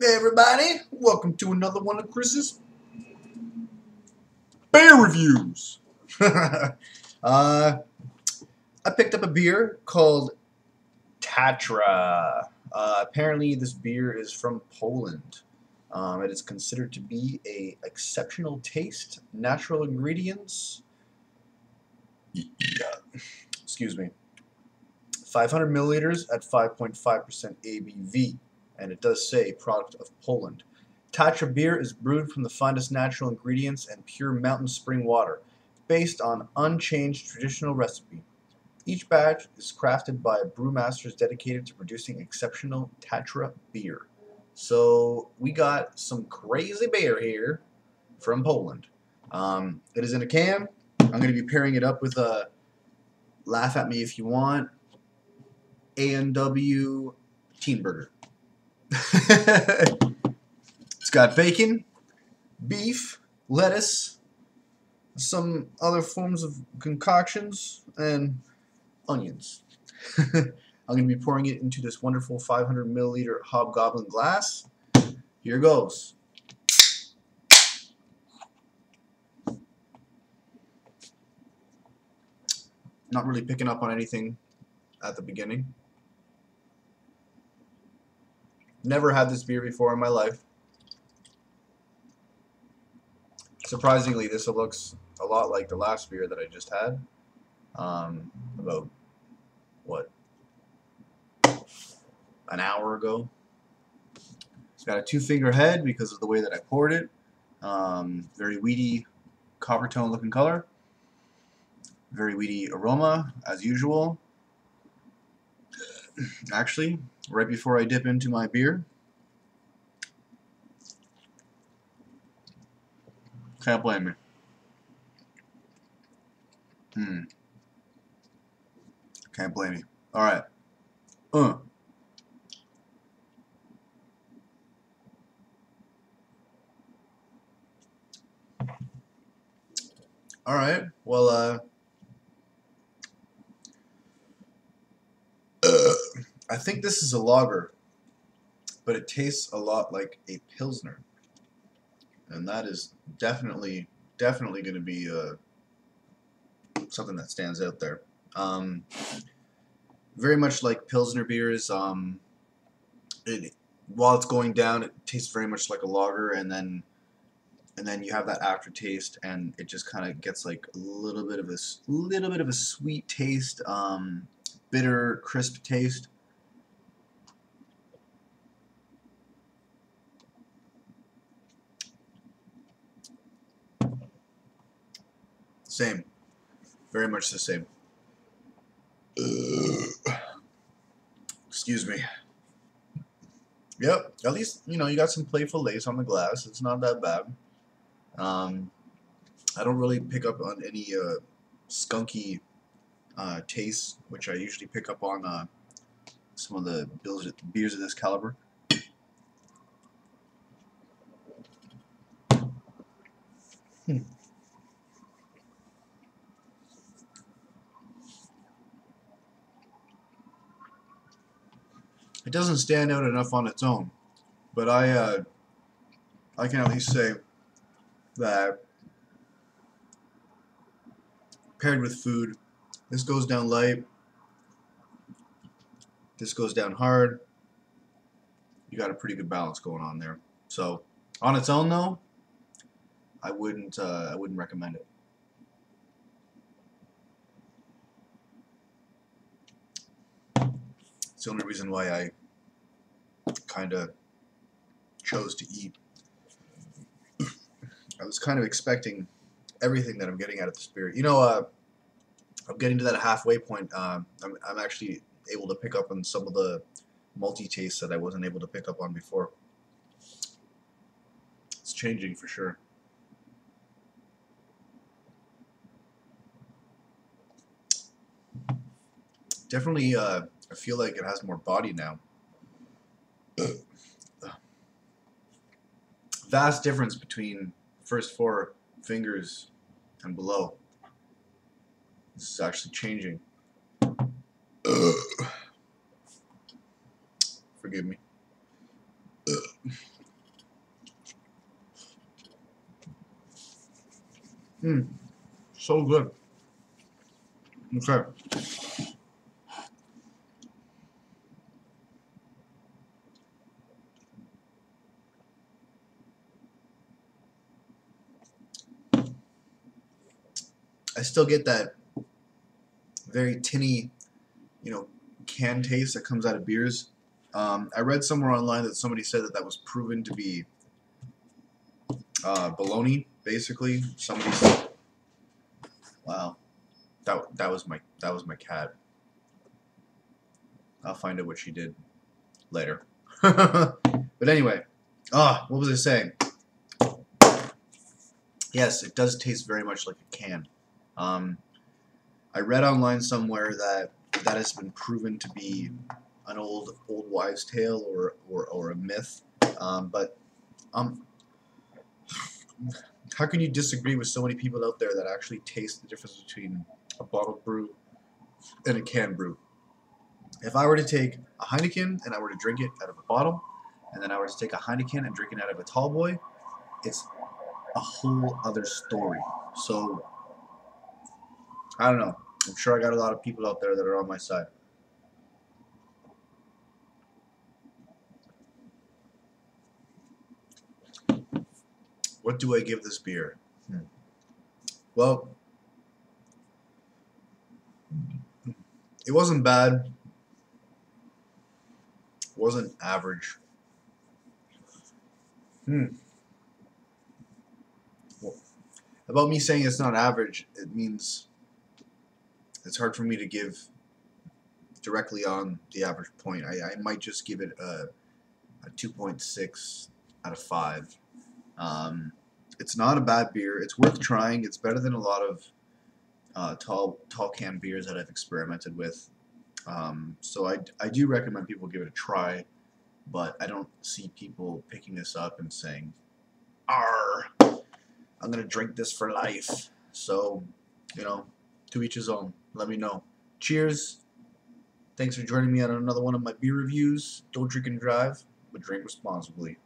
Hey everybody, welcome to another one of Chris's beer reviews. I picked up a beer called Tatra. Apparently this beer is from Poland. It is considered to be a exceptional taste, natural ingredients. Excuse me. 500 milliliters at 5.5% ABV. And it does say product of Poland. Tatra beer is brewed from the finest natural ingredients and pure mountain spring water, based on unchanged traditional recipe. Each batch is crafted by brewmasters dedicated to producing exceptional Tatra beer. So we got some crazy beer here from Poland. It is in a can. I'm going to be pairing it up with a Laugh at Me If You Want A&W Teen Burger. It's got bacon, beef, lettuce, some other forms of concoctions, and onions. I'm going to be pouring it into this wonderful 500 milliliter hobgoblin glass. Here goes. Not really picking up on anything at the beginning. Never had this beer before in my life. Surprisingly, this looks a lot like the last beer that I just had. About, what, an hour ago. It's got a two-finger head because of the way that I poured it. Very weedy, copper tone looking color. Very weedy aroma, as usual. Actually, right before I dip into my beer, can't blame me. Can't blame me. Alright. Alright, well, I think this is a lager, but it tastes a lot like a Pilsner. And that is definitely going to be something that stands out there. Very much like Pilsner beers, while it's going down, it tastes very much like a lager, and then you have that aftertaste, and it just kind of gets like a little bit of a sweet taste, bitter, crisp taste. Same, very much the same. Excuse me. Yep, at least, you got some playful lace on the glass. It's not that bad. I don't really pick up on any skunky tastes, which I usually pick up on some of the beers of this caliber. It doesn't stand out enough on its own, but I can at least say that paired with food, this goes down light, this goes down hard. You got a pretty good balance going on there. So on its own though, I wouldn't recommend it. It's the only reason why I kind of chose to eat. I was kind of expecting everything that I'm getting out of this beer. I'm getting to that halfway point. I'm actually able to pick up on some of the malty tastes that I wasn't able to pick up on before. It's changing for sure. Definitely, I feel like it has more body now. Vast difference between first four fingers and below. This is actually changing. Forgive me. So good. Okay. I still get that very tinny, can taste that comes out of beers. I read somewhere online that somebody said that was proven to be baloney. Basically, somebody said, "Wow, that was my cat." I'll find out what she did later. But anyway, what was I saying? Yes, it does taste very much like a can. Um, I read online somewhere that has been proven to be an old wives' tale or a myth. But um, how can you disagree with so many people out there that actually taste the difference between a bottled brew and a canned brew? If I were to take a Heineken and I were to drink it out of a bottle, and then I were to take a Heineken and drink it out of a tall boy, it's a whole other story. So I don't know. I'm sure I got a lot of people out there that are on my side. What do I give this beer? Well, it wasn't bad. It wasn't average. Well, about me saying it's not average, it means it's hard for me to give directly on the average point. I might just give it a 2.6 out of 5. It's not a bad beer. It's worth trying. It's better than a lot of tall can beers that I've experimented with. So I do recommend people give it a try, but I don't see people picking this up and saying, "Arr, I'm gonna drink this for life." So, to each his own. Let me know. Cheers. Thanks for joining me on another one of my beer reviews. Don't drink and drive, but drink responsibly.